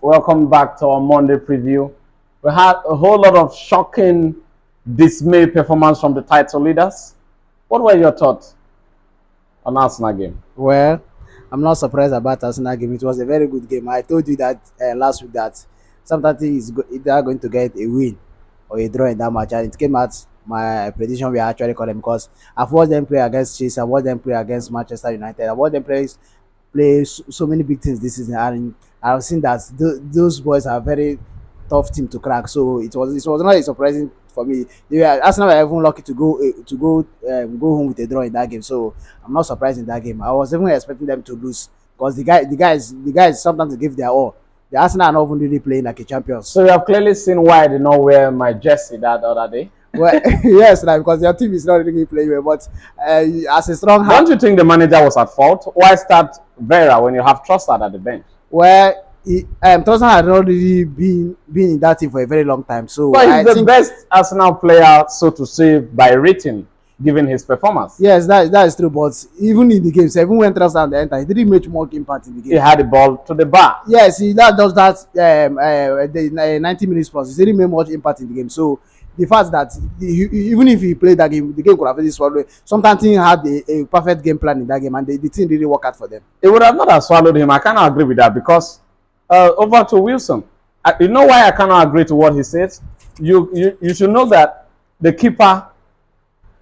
Welcome back to our Monday preview. We had a whole lot of shocking, dismay performance from the title leaders. What were your thoughts on Arsenal game? Well, I'm not surprised about Arsenal game. It was a very good game. I told you that last week that sometimes either going to get a win or a draw in that match, and it came out my prediction we actually call them because I've watched them play against Chelsea, I've watched them play against Manchester United, I've watched them play so many big things this season, and I've seen that those boys are very tough team to crack. So it was not surprising for me. Arsenal were even lucky to go home with a draw in that game. So I'm not surprised in that game. I was even expecting them to lose because the guys sometimes give their all. The Arsenal are not even really playing like a champions. So you have clearly seen why I did not wear my jersey that other day. Well, yes, like, because your team is not really playing well. But as a strong Don't you think the manager was at fault? Why start Vera when you have Trossard at the bench? well, Thompson had not really been in that team for a very long time. So But I he's the think best Arsenal player, so to say, by rating, given his performance. yes, that is true. But even in the games, even when Trossard entered, he didn't make more impact in the He game. had the ball to the bar. Yes, he that does that the 90 minutes plus. He didn't make much impact in the game. So the fact that even if he played that game, the game could have been swallowed. Sometimes he had a perfect game plan in that game, and the team really worked out for them. It would have not have swallowed him. I cannot agree with that because over to Wilson. You know why I cannot agree to what he says? You should know that the keeper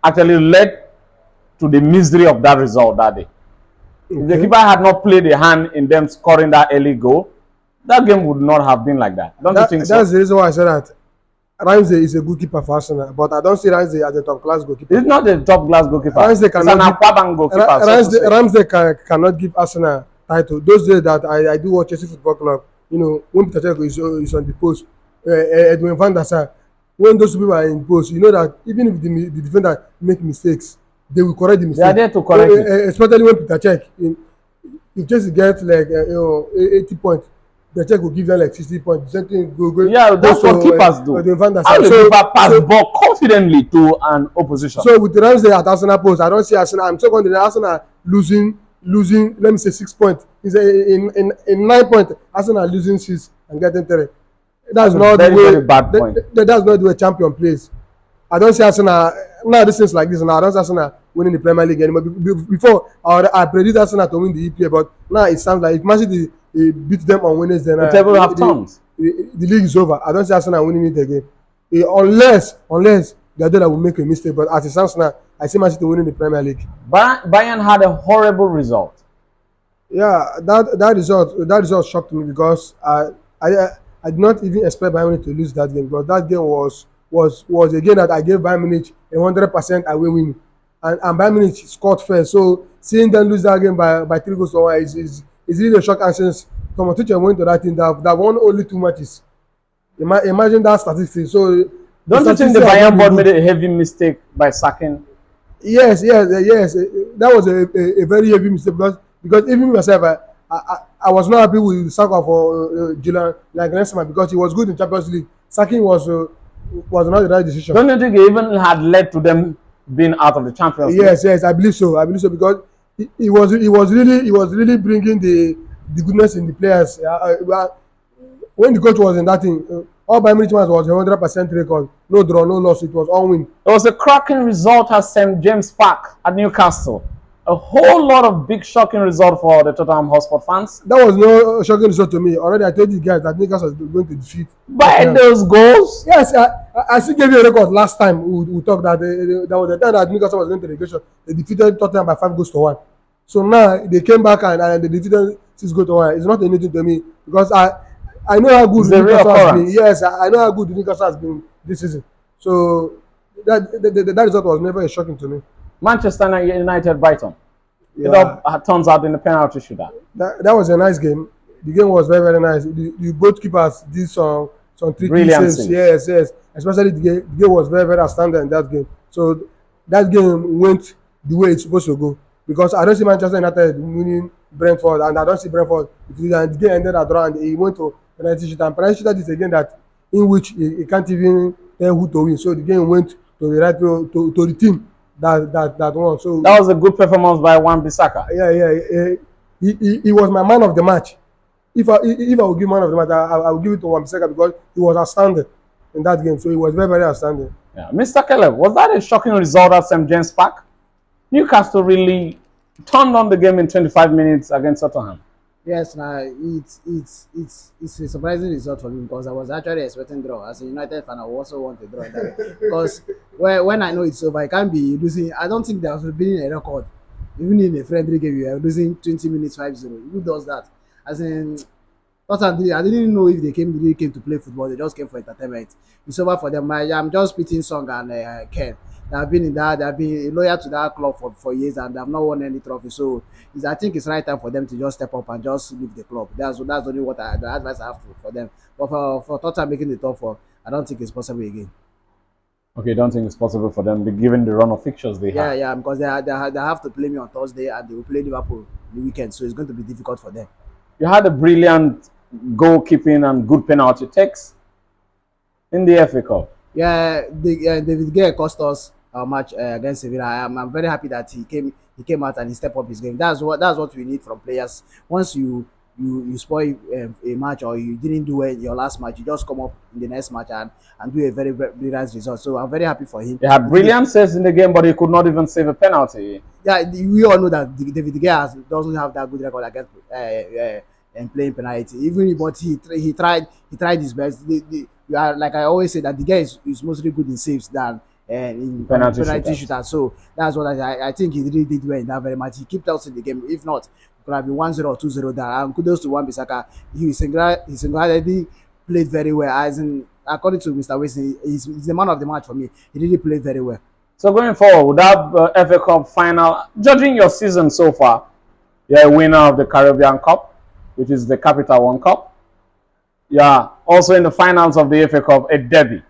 actually led to the misery of that result that day. If the keeper had not played a hand in them scoring that early goal, that game would not have been like that. Don't you think so? That's the reason why I said that Ramsey is a good keeper for Arsenal, but I don't see Ramsey as a top class goalkeeper. It's not a top class goalkeeper. Ramsey It's an cannot Aquaban goalkeeper. So Ramsey cannot give Arsenal title. Those days that I do watch Chelsea Football Club, when Peter Cech is on the post, Edwin van der Sar, when those people are in post, you know that even if the defender make mistakes, they will correct the mistake. They are there to correct it. Especially when Peter Cech, if Chelsea get like 80 points, the check will give them like 60 points. The same thing go. Yeah, that's what keepers do. How the keeper pass ball confidently to an opposition? So with the Ramsey at Arsenal post, I don't see Arsenal. I'm so confident Arsenal losing. Let me say 6 points. In 9 points, Arsenal losing 6 and getting 3. That's not very, the way. very bad point. That's not the way champion plays. I don't see Arsenal now. This things like this now. I don't see Arsenal winning the Premier League anymore. Before I predict Arsenal to win the EPL, but now it sounds like if Man City beat them on Wednesday night, the table have turned. The league is over. I don't see Arsenal winning it again, unless the other will make a mistake. But as it sounds now, I see Man City winning the Premier League. Bayern had a horrible result. Yeah, that result shocked me because I did not even expect Bayern Munich to lose that game. But that game was a game that I gave Bayern Munich 100% away win, and Bayern Munich scored first. So seeing them lose that game by 3 goals to 1 is really a shock. And since Thomas Tuchel went to that team that won only 2 matches, imagine that statistic. So don't you think the Bayern board made a heavy mistake by sacking? Yes. That was a very heavy mistake because even myself, I was not happy with the sack of Julian Nagelsmann because he was good in Champions League. Sacking was not the right decision. Don't you think it even had led to them being out of the Champions League? Yes, I believe so because he was really bringing the goodness in the players. When the coach was in that thing, all Bayern Munich was 100% record, no draw, no loss. It was all win. It was a cracking result at St. James Park at Newcastle. A whole lot of big shocking result for the Tottenham Hotspur fans. That was no shocking result to me. Already I told you guys that Newcastle was going to defeat. By those goals? Yes, I still gave you a record last time. We talked that that was the time that Newcastle was going to relegation. They defeated Tottenham by 5 goals to 1. So now they came back and they defeated 6 goals to 1. It's not anything to me because I know how good Newcastle has been. Yes, I know how good Newcastle has been this season. So that result was never shocking to me. Manchester United Brighton. Yeah. It turns out in the penalty shootout. That was a nice game. The game was very, very nice. The both keepers did some tricky saves. Yes. Especially the game was very, very outstanding in that game. So that game went the way it's supposed to go. Because I don't see Manchester United winning Brentford, and I don't see Brentford. The game ended at draw, and he went to penalty shootout. And penalty shootout is a game that in which he can't even tell who to win. So the game went to the right to the team that won. So that was a good performance by Wan-Bissaka. Yeah. He was my man of the match. If I would give man of the match, I would give it to Wan-Bissaka because he was outstanding in that game. So he was very, very outstanding. Yeah. Mr. Caleb, was that a shocking result at St. James Park? Newcastle really turned on the game in 25 minutes against Tottenham. Yes, now it's a surprising result for me because I was actually expecting draw. As a United fan, I also want a draw in that because when I know it's over, I can't be losing. I don't think there's been a record, even in a friendly game, you are losing 20 minutes 5-0. Who does that? As in, I didn't know if they really came to play football. They just came for entertainment. It's over for them. I'm just pitying Song and Ken. They have been loyal to that club for years and they have not won any trophy. So I think it's right time for them to just step up and just leave the club. That's only the advice I have for them. But for Tottenham making the top four, I don't think it's possible again. Okay, don't think it's possible for them, given the run of fixtures they Yeah, have. yeah, because they have to play me on Thursday and they will play Liverpool the weekend, so it's going to be difficult for them. You had a brilliant goalkeeping and good penalty takes in the FA Cup. Yeah, David Gea cost us our match against Sevilla. I'm very happy that he came out and he stepped up his game. That's what we need from players. Once you spoil a match or you didn't do well in your last match, you just come up in the next match and do a very brilliant result. So I'm very happy for him. He had brilliant saves in the game, but he could not even save a penalty. Yeah, we all know that David Gea doesn't have that good record against and playing penalty. Even but he tried his best. You are, like I always say that the guy is mostly good in saves than in penalty shooter. So that's what I think he really did well in that very much. He kept us in the game. If not, it could have been 1-0 or 2-0 down. And kudos to Wan-Bissaka. He single-handedly played very well. As in, according to Mr. Wilson, he's the man of the match for me. He really played very well. So going forward, with that FA Cup final, judging your season so far, you're a winner of the Caribbean Cup, which is the Capital One Cup. Yeah, also in the finals of the FA Cup, a derby,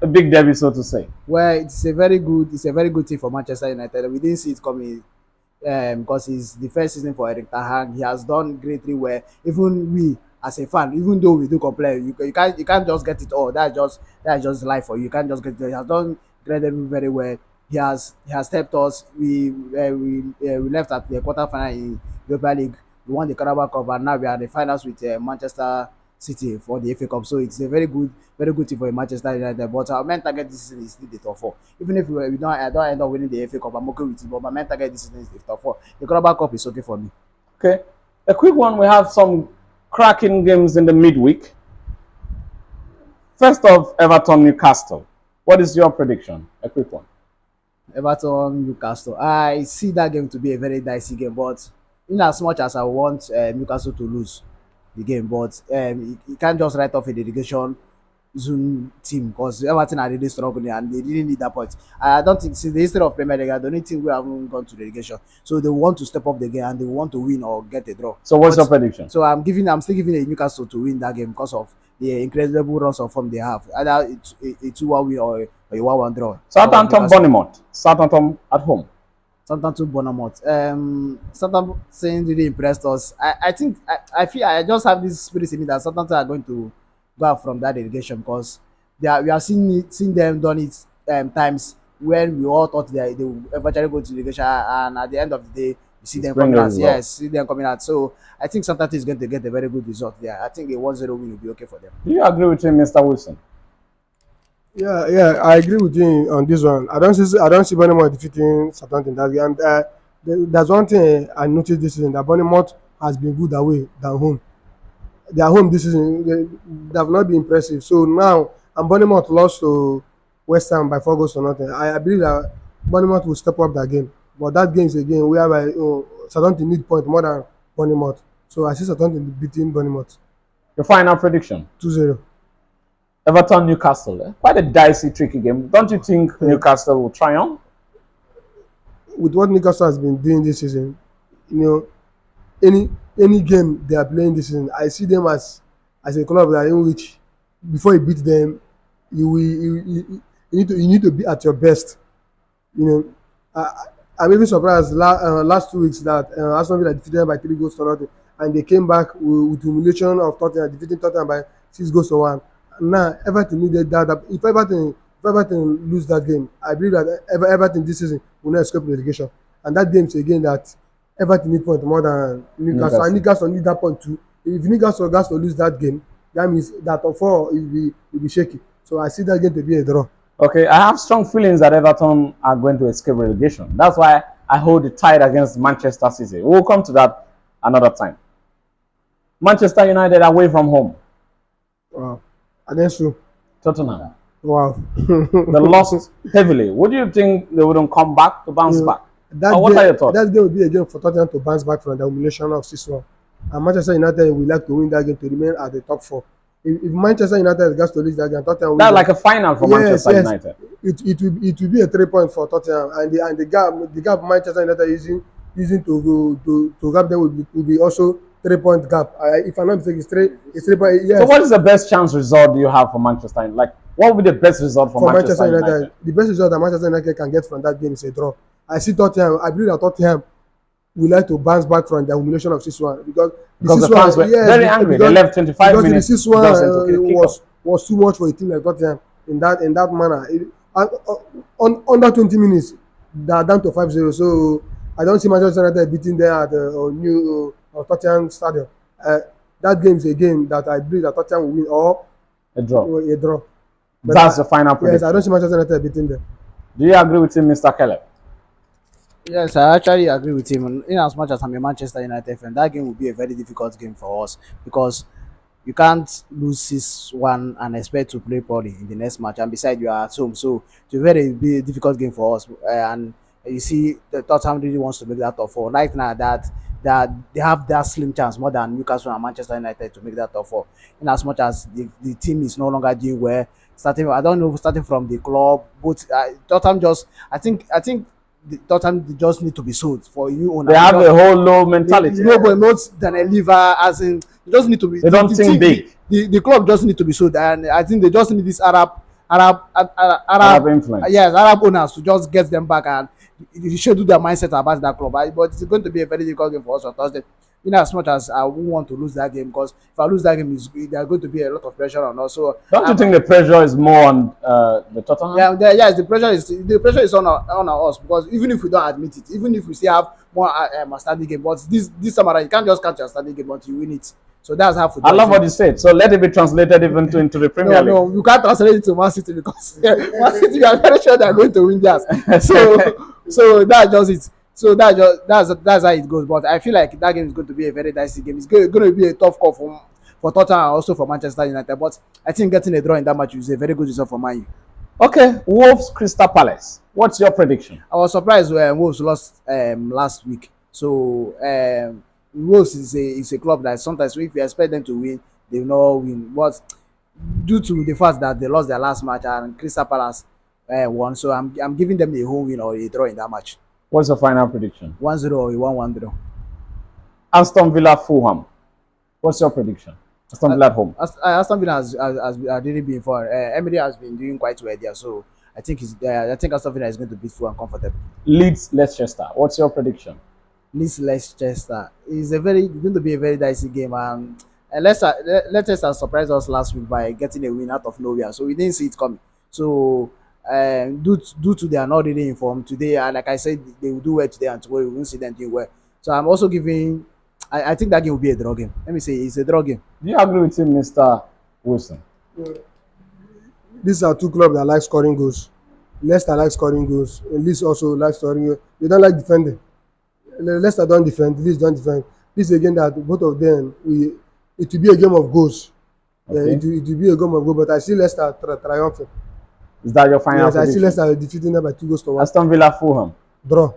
a big derby, so to say. Well, it's a very good thing for Manchester United. We didn't see it coming because it's the first season for Eric Ten Hag. He has done greatly well. Even we, as a fan, even though we do complain, you can't just get it all. That's just life for you. You can't just get it. He has done greatly very well. He has helped us. We left at the quarterfinal in Europa League. We won the Carabao Cup, and now we are in the finals with Manchester City for the FA Cup. So it's a very good thing for Manchester United. But our main target this season is still the top four. Even if we don't, I don't end up winning the FA Cup, I'm okay with it. But my main target this season is the top four. The Carabao Cup is okay for me. Okay, a quick one. We have some cracking games in the midweek. First off, Everton Newcastle. What is your prediction? A quick one. Everton Newcastle. I see that game to be a very dicey game, but in as much as I want Newcastle to lose the game, but you can't just write off a relegation zone team because Everton are really struggling and they really need that point. I don't think since the history of Premier League, I don't think we haven't gone to relegation. So they want to step up the game and they want to win or get a draw. So what's your prediction? So I'm still giving a Newcastle to win that game because of the incredible runs of form they have. Either it's a 2-1 win or a 1-1 draw. Southampton Bournemouth. Southampton at home. Southampton Bournemouth. Southampton really impressed us. I think I feel I just have this spirit in me that Southampton are going to go out from that relegation because we have seen them done it times when we all thought they would eventually go to relegation and at the end of the day you see them coming out. Yes, see them coming out. So I think Southampton is going to get a very good result there. I think a 1-0 win will be okay for them. Do you agree with him, Mr. Wilson? Yeah, I agree with you on this one. I don't see Bournemouth defeating Southampton that game. And there's one thing I noticed this season that Bournemouth has been good away than home. Their home this season they have not been impressive. So now, and Bournemouth lost to West Ham by 4 goals to nothing. I believe that Bournemouth will step up that game. But that game is a game whereby Southampton need point more than Bournemouth. So I see Southampton beating Bournemouth. Your final prediction? 2-0. Everton Newcastle. Quite a dicey, tricky game. Don't you think Newcastle will triumph? With what Newcastle has been doing this season, any game they are playing this season, I see them as a club that in which before you beat them, you need to be at your best. I'm even surprised last 2 weeks that Aston Villa defeated them by 3 goals to nothing, and they came back with humiliation of Tottenham, defeating Tottenham by 6 goals to 1. Now Everton needed that. If Everton lose that game, I believe that Everton this season will not escape relegation. And that game is a game that Everton need point more than Newcastle. And Newcastle need that point too If Newcastle got to lose that game, that means that top four will be shaky. So I see that game to be a draw. Okay, I have strong feelings that Everton are going to escape relegation. That's why I hold it tight against Manchester City. We'll come to that another time. Manchester United away from home. Wow. Against you. Tottenham. Wow. They lost heavily. What do you think they wouldn't come back to bounce back? What are your thoughts? That game will be a game for Tottenham to bounce back from the humiliation of 6-1. And Manchester United will like to win that game to remain at the top four. If Manchester United gets to lose that game, Tottenham will That's like a final for Manchester United. It will be a 3 point for Tottenham, and the gap Manchester United using to gap them will be also 3 point gap. If I'm not mistaken, it's 3 point. Yes. So what is the best chance result you have for Manchester United? Like, what would be the best result for Manchester United? The best result that Manchester United can get from that game is a draw. I see Tottenham. I believe that Tottenham will like to bounce back from the humiliation of 6-1 because the fans were very angry. They left 25 minutes. Because the 6-1 was too much for a team like Tottenham in that manner. Under 20 minutes, they are down to 5-0. So I don't see Manchester United beating them at new Tottenham Stadium. That game is a game that I believe that Tottenham will win or a draw. But that's the final prediction. Yes, I don't see Manchester United beating them. Do you agree with him, Mr. Caleb? Yes, I actually agree with him. In as much as I'm a Manchester United fan, that game will be a very difficult game for us because you can't lose 6-1 and expect to play poorly in the next match. And besides, you are at home, so it's be a difficult game for us. And you see, the Tottenham really wants to make that top four. Like now, that they have that slim chance more than Newcastle and Manchester United to make that top four. In as much as the team is no longer doing well, starting from the club, but Tottenham I think the Tottenham just need to be sold for you owner. They have a whole low mentality. No, but not than a liver, as in they just need to be. They don't think big. The club just need to be sold, and I think they just need this Arab influence. Yes, Arab owners to just get them back, and you should do their mindset about that club. But it's going to be a very difficult game for us on Thursday. In as much as I won't want to lose that game, because if I lose that game, there are going to be a lot of pressure on us. So don't you think the pressure is more on the Tottenham? Yes, the pressure is on us, because even if we don't admit it, even if we still have more standing game, but this time around you can't just catch your standing game until you win it. So that's how football. I love what you said. So let it be translated even into the Premier League. No, you can't translate it to Man City because Man City, you are very sure they are going to win theirs. So that's just it. So that's how it goes. But I feel like that game is going to be a very dicey game. It's going to be a tough call for Tottenham and also for Manchester United. But I think getting a draw in that match is a very good result for Man U. Okay, Wolves Crystal Palace. What's your prediction? I was surprised when Wolves lost last week. So Wolves is a club that sometimes if you expect them to win, they will not win. But due to the fact that they lost their last match and Crystal Palace won, so I'm giving them a home win or a draw in that match. What's the final prediction? 1-0 or a 1-1 draw. Aston Villa Fulham. What's your prediction? Aston Villa at home. Aston Villa has really been fun. Emery has been doing quite well there, so I think Aston Villa is going to beat Fulham comfortably. Leeds Leicester. What's your prediction? Leeds Leicester is going to be a very dicey game, and Leicester surprised us last week by getting a win out of nowhere, so we didn't see it coming. So due to they are not really informed today, and like I said, they will do well today and tomorrow we won't see them doing well. So I'm also giving. I think that game will be a draw game. Let me say it's a draw game. Do you agree with him, Mr. Wilson? These are two clubs that like scoring goals. Leicester likes scoring goals. Leeds also likes scoring goals. They don't like defending. Leicester don't defend. Leeds don't defend. This is a game that both of them it will be a game of goals. Okay. It will be a game of goals, but I see Leicester triumphing. Is that your final prediction? Yes, I see Leicester defeating them by 2-1. Aston Villa Fulham. Draw.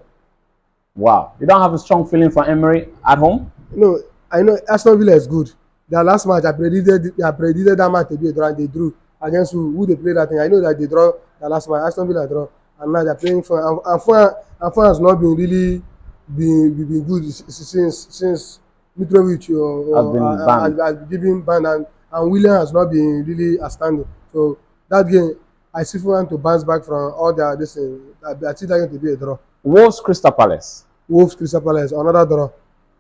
Wow. You don't have a strong feeling for Emery at home? No, I know Aston Villa is good. Their last match, I predicted that match to be a draw, and they drew against who they played that thing. I know that they draw the last match. Aston Villa draw, and now they're playing for. And Fulham has not been really been good since Mitrovic has given banned, and William has not been really outstanding. So that game, I see Fulham to bounce back from all their this thing. I see that game to be a draw. Wolves Crystal Palace. Wolves Crystal Palace, another draw.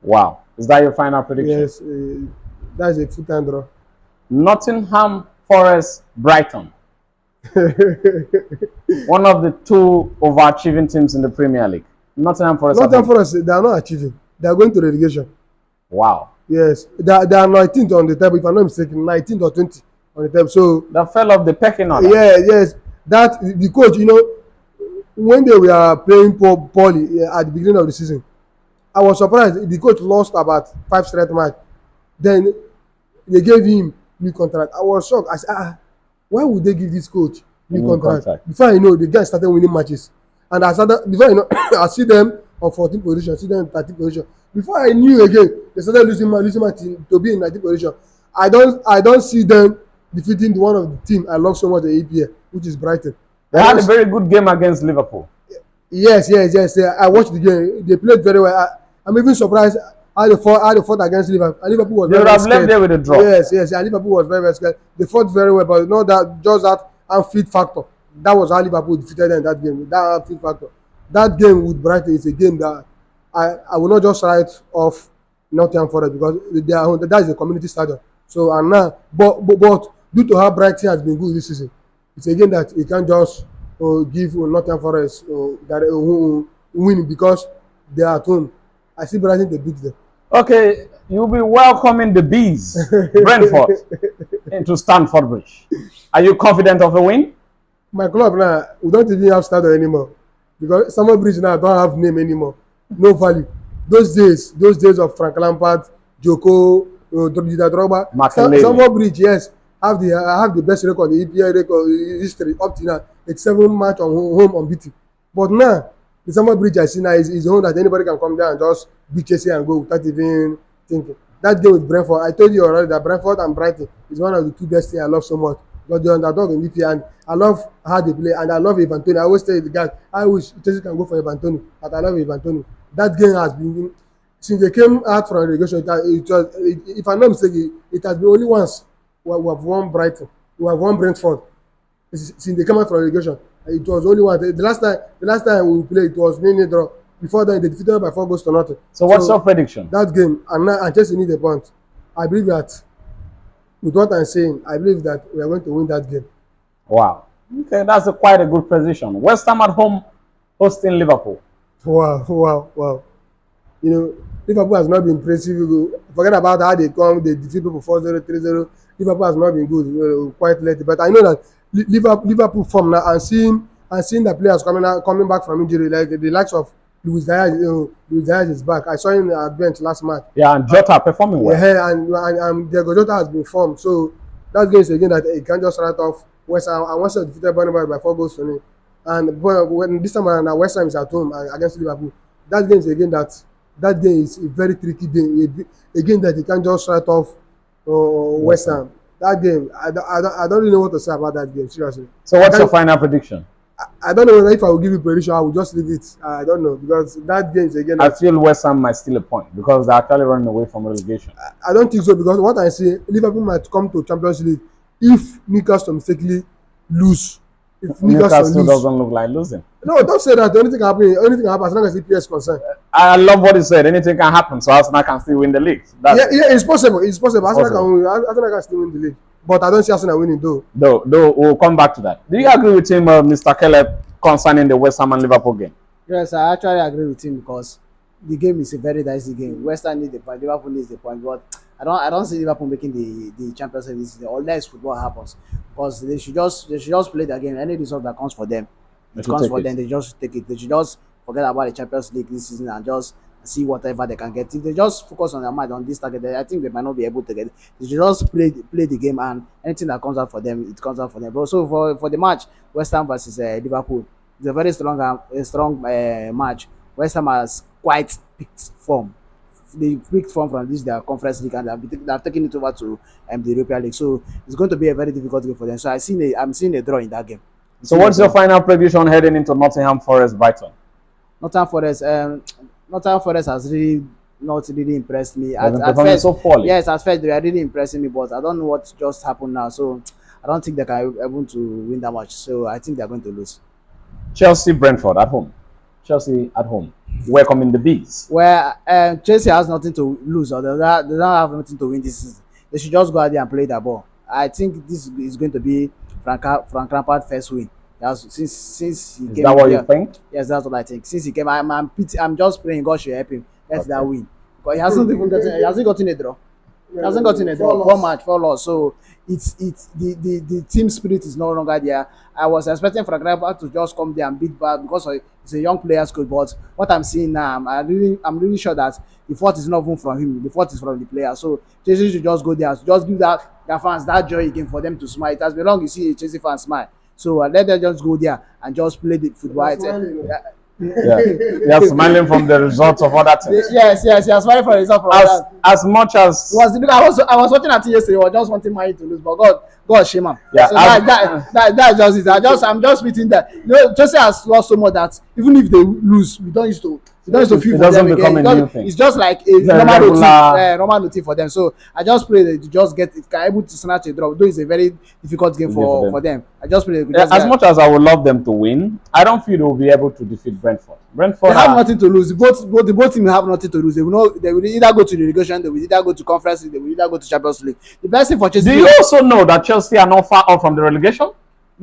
Wow. Is that your final prediction? Yes, that's a full-time draw. Nottingham Forest Brighton. One of the two overachieving teams in the Premier League. Nottingham Forest, they are not achieving. They are going to relegation. Wow. Yes, they are 19th on the table. If I'm not mistaken, 19th or 20 on the table. So The fell of the pecking order. yeah, yes, that the coach, when they were playing poorly at the beginning of the season, I was surprised. The coach lost about 5 straight match. Then they gave him new contract. I was shocked. I said, why would they give this coach A new new contract? contract. Before I know, the guy started winning matches, and I started before I know, I see them on 14th position, see them in 13th position. Before I knew again, they started losing my team to be in 19th position. I don't see them defeating the one of the team I love so much, the EPL, which is Brighton. They had a very good game against Liverpool. Yes, yes, yes. Yeah, I watched the game. They played very well. I'm even surprised how they fought against Liverpool. And Liverpool was They very, would very have left scared. there with a draw. Yes, yes. And Liverpool was very, very scared. They fought very well, but not that just that unfit factor. That was how Liverpool defeated them in that game. That unfit factor. That game with Brighton is a game that I will not just write off Nottingham Forest because that is a community stadium. So and now, but due to how Brighton has been good this season, it's a game that you can't just give Nottingham Forest that win because they are at home. I see Brighton to beat them. Okay, you'll be welcoming the bees, Brentford, into Stamford Bridge. Are you confident of a win? My club now, we don't even have stadium anymore because Stamford Bridge now don't have name anymore, no value. Those days of Frank Lampard, Joko, Didier Drogba, Makelele. Stamford Bridge, yes, have the best record, the EPL record history up to now. It's 7 match on home unbeaten. But now, the Stamford Bridge I see now is the one that anybody can come down and just beat Chelsea and go without even thinking. That game with Brentford, I told you already that Brentford and Brighton is one of the two best things I love so much. But the underdog in EPL, and I love how they play, and I love Ivan Toney. I always tell the guys, I wish Chelsea can go for Ivan Toney, but I love Ivan Toney. That game has been since they came out from relegation. If I'm not mistaken, it has been only once we have won Brighton, we have won Brentford. Since they came out from relegation, it was only one. The last time we played, it was 0-0 draw. Before then, they defeated by 4 goals to 0. So what's your prediction? That game, and Chelsea need a point. I believe that with what I'm saying, I believe that we are going to win that game. Wow. Okay, that's quite a good position. West Ham at home hosting Liverpool. Wow, wow, wow. Liverpool has not been impressive. Forget about how they they defeat people 4-0, 3-0. Liverpool has not been good, quite late. But I know that Liverpool form now and seeing the players coming back from injury, like the likes of Luis Diaz. Luis Diaz is back. I saw him at bench last match. Yeah, and Jota performing well. Yeah, and Diego Jota has been formed. So that game is again that he can't just write off West Ham. And West Ham defeated Bournemouth by 4 goals to 0. And when this time around, West Ham is at home against Liverpool. That game is again that game is a very tricky game. A game that you can't just write off West Ham. That game, I don't really know what to say about that game, seriously. So what's your final prediction? I don't know if I will give you prediction. I will just leave it. I don't know because that game is again. I feel West Ham might steal a point because they're actually running away from relegation. I don't think so because what I see, Liverpool might come to Champions League if Newcastle mistakenly lose. If Newcastle doesn't look like losing. No, don't say that. Anything can happen. Anything can happen as long as EPS is concerned. I love what he said. Anything can happen, so Arsenal can still win the league. Yeah, it's possible. It's possible. Arsenal can still win the league. But I don't see Arsenal winning though. Though we'll come back to that. Do you agree with him, Mr. Caleb, concerning the West Ham and Liverpool game? Yes, I actually agree with him because the game is a very dicey game. West Ham needs the point, Liverpool needs the point, but I don't see Liverpool making the Champions League this season unless football happens. Because they should just play the game. Any result that comes for them, it comes for them. They just take it. They should just forget about the Champions League this season and just see whatever they can get. If they just focus on their mind on this target, I think they might not be able to get it. They should just play the game, and anything that comes out for them, it comes out for them. But also for the match, West Ham versus Liverpool, it's a very strong match. West Ham has quite picked form. They picked form from their conference league, and they have taken it over to the European League. So it's going to be a very difficult game for them. So I'm seeing a draw in that game. So what's your final prediction heading into Nottingham Forest Brighton? Nottingham Forest has really not really impressed me. At first, so poorly. Yes, at first they were really impressing me, but I don't know what just happened now. So I don't think they can be able to win that much. So I think they're going to lose. Chelsea Brentford at home. Chelsea at home. Welcoming the Bees. Where Chelsea has nothing to lose, or they don't have nothing to win this season. They should just go out there and play the ball. I think this is going to be Frank Lampard's first win. Since he came. Is that what you think? Yes, that's what I think. Since he came, I'm just praying God should help him. Let that win. But he hasn't gotten a draw. He hasn't gotten a draw. 4 match, 4 loss. So it's the team spirit is no longer there. I was expecting for example to just come there and beat back because it's a young players coach. But what I'm seeing now, I'm really sure that the fault is not even from him. The fault is from the player. So Chelsea should just go there, just give their fans that joy again for them to smile. It has been long you see a Chelsea fan smile. So let them just go there and just play the football. Yeah, you're smiling from the results of other things. Yes, you're smiling for the result from that. As much as I was watching at yesterday. I was just wanting mine to lose, but God shame him. Yeah, so that's just it. I'm just meeting that. You know, Chelsea has lost so much that even if they lose, we don't used to feel for them again. It's just like a normal routine for them. So I just pray that you just get able to snatch a draw. Though it's a very difficult game for them. I just pray that as much as I would love them to win, I don't feel they will be able to defeat Brentford. They have nothing to lose. Both teams have nothing to lose. They will either go to relegation, they will either go to conference league, they will either go to Champions League. The best thing for Chelsea. Do you also know that Chelsea are not far off from the relegation?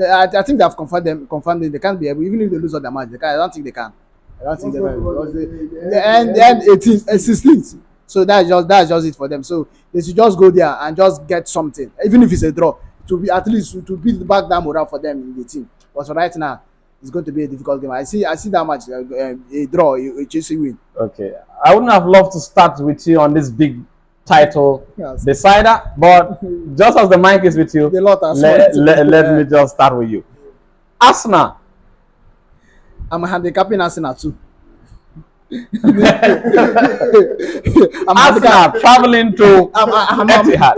I think they have confirmed them. They can't be able, even if they lose all their match. I don't think they can. I don't think they can because they end 18th and 16th. So that's just it for them. So they should just go there and just get something, even if it's a draw, to be at least to beat back that morale for them in the team. But for right now, it's going to be a difficult game. I see that much a draw, a Chelsea win. Okay, I wouldn't have loved to start with you on this big title decider, but just as the mic is with you, let me just start with you. Arsenal. I'm handicapping Arsenal too. Arsenal traveling to Etihad.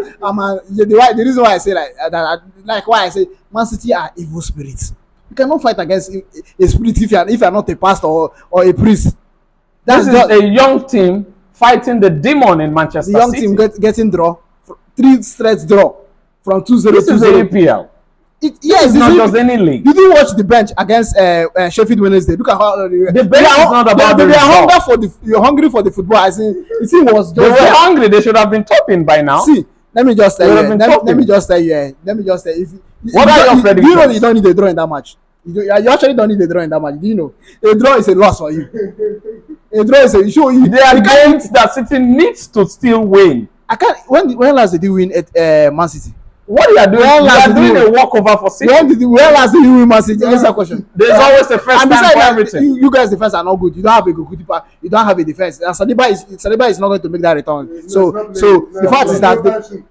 The reason why I say like why I say Man City are evil spirits. You cannot fight against a spirit if you are not a pastor or a priest. This is a young team fighting the demon in Manchester City. The young team getting draw, 3 straight draw from 2-0. This is the EPL. Yes, it's not just any league. Did you watch the bench against Sheffield Wednesday? Look at how the bench is not about the result. You're hungry for the football. I think the team was just. They were hungry. They should have been topping by now. See, let me just tell you. Let me just tell you. What are your predictions? Do you know you don't need a draw in that match? You actually don't need a draw in that match. Do you know? A draw is a loss for you. A draw is a show. There are games that City needs to still win. I can't. When last did you win at Man City? What you are doing? You are doing a walkover for City. When last did you win Man City? Answer question. There's always a first time for everything. You guys' defense are not good. You don't have a good goalkeeper. You don't have a defense. And Saliba is not going to make that return. So the fact is that.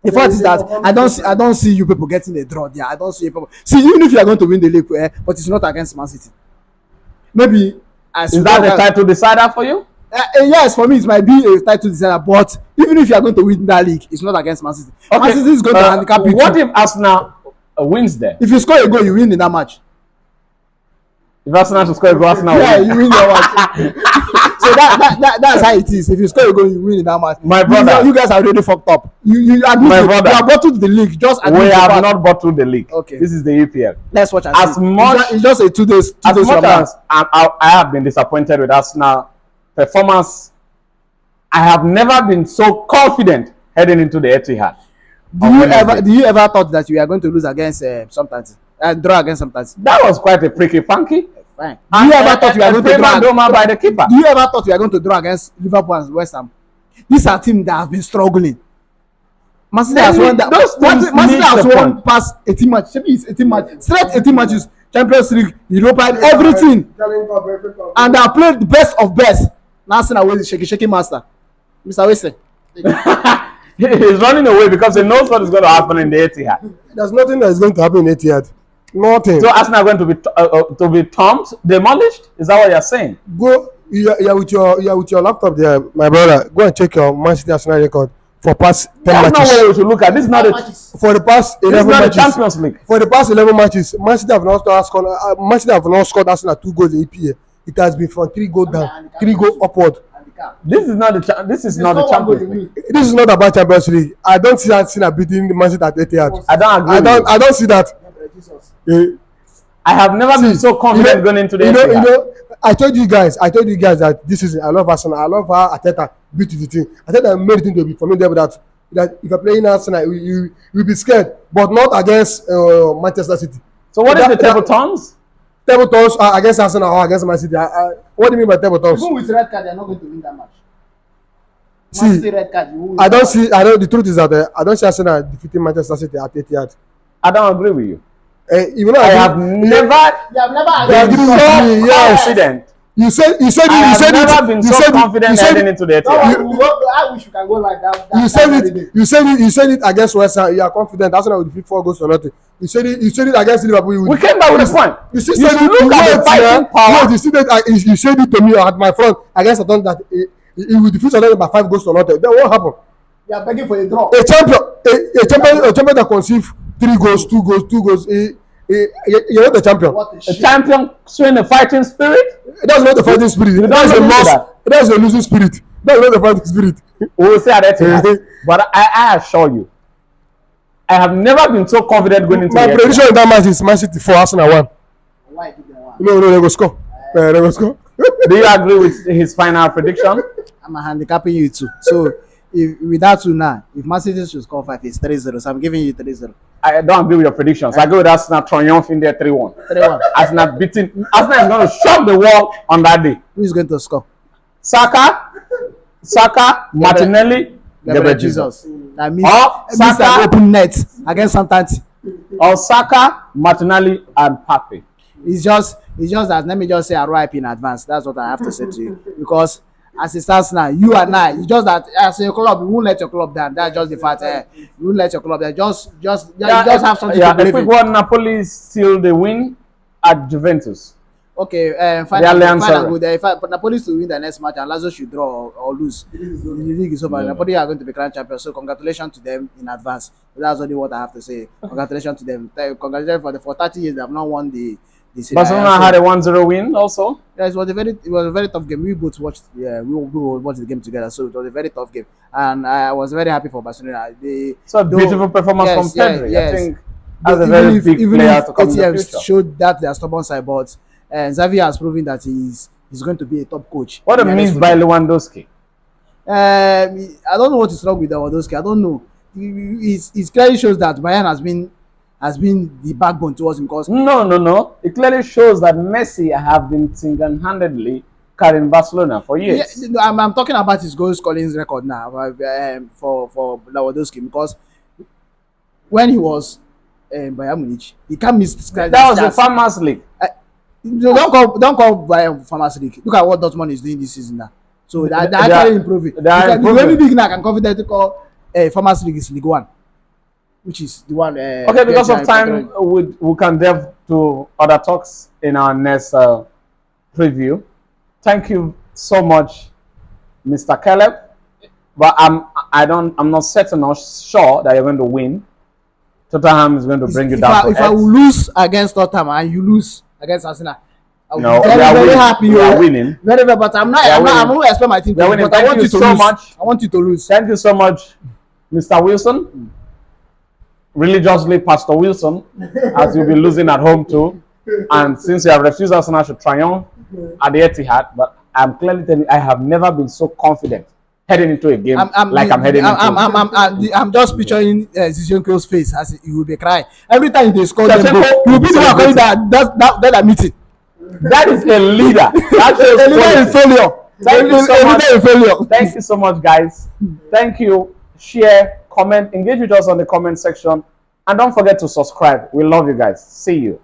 The fact is that I don't see you people getting a draw there. I don't see you people. See, even if you are going to win the league, but it's not against Man City. Maybe is that the title decider for you? Yes, for me it might be a title decider. But even if you are going to win that league, it's not against Man City. Okay. Man City is going to handicap you. What if Arsenal wins there? If you score a goal, you win in that match. If Arsenal should score a goal, Arsenal win. You win your match. So that's how it is. If you score a goal, you win in that match. My brother, you guys are really fucked up. You have bottled the league. We have not bottled the league. Okay. This is the EPL. That's what I see. It's just a 2 days. As much as I have been disappointed with Arsenal performance, I have never been so confident heading into the Etihad. Do you ever thought that you are going to lose against sometimes and draw against sometimes? That was quite a pricky punky. Fine. Do you ever thought you are going to draw by the keeper? Do you ever thought you are going to draw against Liverpool and West Ham? These are teams that have been struggling. Man City has won that. Man City has won past 18 matches. It's 18 matches. Straight 18 matches. Champions League, Europa, and everything. And they have played the best of best. Now Arsenal is shaky master. Mr. Wesley. He's running away because he knows what is going to happen in the Etihad. There's nothing that is going to happen in Etihad. Nothing. So Arsenal are going to be thumped, demolished? Is that what you're saying? Go. You're with your laptop there, my brother. Go and check your Man City Arsenal record for past 10 matches. That's not what we should look at. This is not for the past 11 matches. Champions League. For the past 11 matches, Man City have not scored Arsenal 2 goals in EPA. It has been from 3 goals down, 3 goals upward. This is not the Champions League. This is not about Champions League. I don't see Arsenal beating the Man City at Etihad. I don't agree. I don't see that. I have never been so confident going into the Etihad. I told you guys that this season I love Arsenal. I love how Arteta built the team. Arteta made the team to be formidable. That if you're playing Arsenal, you will be scared, but not against Manchester City. So what is the table turns? Table turns against Arsenal or against Man City. What do you mean by table turns? Even with red card, they are not going to win that match. See, red card. I don't see. I don't. The truth is that I don't see Arsenal defeating Manchester City at Etihad. I don't agree with you. You know, I have never You have never You been agree so with me, yes. confident. You said I have it. never been You so said it. confident You said heading it. into the No, Etihad. I wish you can go like that. You said it. You said it. You said it against West Ham. You are confident Arsenal will defeat 4 goals or nothing. You said it. You said it against Liverpool. You We came back with a point. You see, You said should it. look at the fighting power. No, you see that. You said it to me at my front against Southampton that he will defeat Southampton by 5 goals or nothing. Then what happened? You are begging for a draw. A champion that conceive 3 goals, 2 goals, 2 goals. You're not the champion. What a A shit. champion showing a fighting spirit. That's not the fighting spirit. don't That's a look into loss. that. That's a losing spirit. That's not the fighting spirit. We will say at Etihad. But I assure you, I have never been so confident going into My the prediction Etihad. in that match is Man City 4, Arsenal 1. Why did they want? No, they go score. They go score. Do you agree with his final prediction? I'm handicapping you too. So if with that two now, if Man City should score 5, it's 3-0. So I'm giving you 3-0. I don't agree with your predictions. I go with Arsenal triumphing there 3-1. 3-1. Arsenal beating. Arsenal is going to shock the world on that day. Who is going to score? Saka, Martinelli, Gabriel Jesus. Jesus. That means Or it means Saka. an open net against Southampton. Or Saka, Martinelli, and Pape. It's just that, let me just say I ripe in advance. That's what I have to say to you. Because as it stands now, you and I, it's just that as a club, you won't let your club down. That's just the fact. You won't let your club down. Just have something to A believe quick in. one, Napoli seal the win at Juventus. Okay, fine The and Allianz good. But Napoli to win the next match and Lazio should draw or lose. The league is over. Napoli are going to be crowned champions. So congratulations to them in advance. That's only what I have to say. Congratulations to them. Congratulations for 30 years they have not won the Serie A. Barcelona So, had a 1-0 win also. yeah, it was a very tough game. We both watched. Yeah, we watched the game together. So it was a very tough game, and I was very happy for Barcelona. So beautiful performance from Pedri. Yes. I think that's a very big player to come in the ATM future. showed that they are stubborn side, but Xavi has proven that he's going to be a top coach. What a miss by Lewandowski. I don't know what is wrong with Lewandowski. I don't know. It clearly shows that Bayern has been the backbone towards him because No. It clearly shows that Messi have been single-handedly carrying Barcelona for years. yeah, I'm talking about his goal scoring record now for Lewandowski because when he was Bayern Munich, he can't miss. That was the Farmers League. Don't call Bayern Farmers League. Look at what Dortmund is doing this season now. So they're actually improving. They are The improving. only league now I can confidently call Farmers League is League One, which is the one. Okay, because of time, we can delve to other talks in our next preview. Thank you so much, Mr. Caleb. But I'm not certain or sure that you're going to win. Tottenham is going to bring you down to if I will lose against Tottenham and you lose against Arsenal, I will No, be we are very winning. happy. We are oh. winning. Very, very, but I'm not going to expect my team We are to win, winning. but I Thank want you you to so lose. much. I want you to lose. Thank you so much, Mr. Wilson. Religiously, Pastor Wilson, as you'll be losing at home too. And since you have refused Arsenal to triumph at the Etihad, but I'm clearly telling you, I have never been so confident heading into a game I'm just picturing Zinchenko's face as he will be crying every time they score. Zinchenko He will be the one calling that meeting. That is a leader. That shows A leader in quality. failure. Thank you so A much. leader in failure. Thank you so much, guys. Thank you. Share, comment, engage with us on the comment section, and don't forget to subscribe. We love you guys. See you.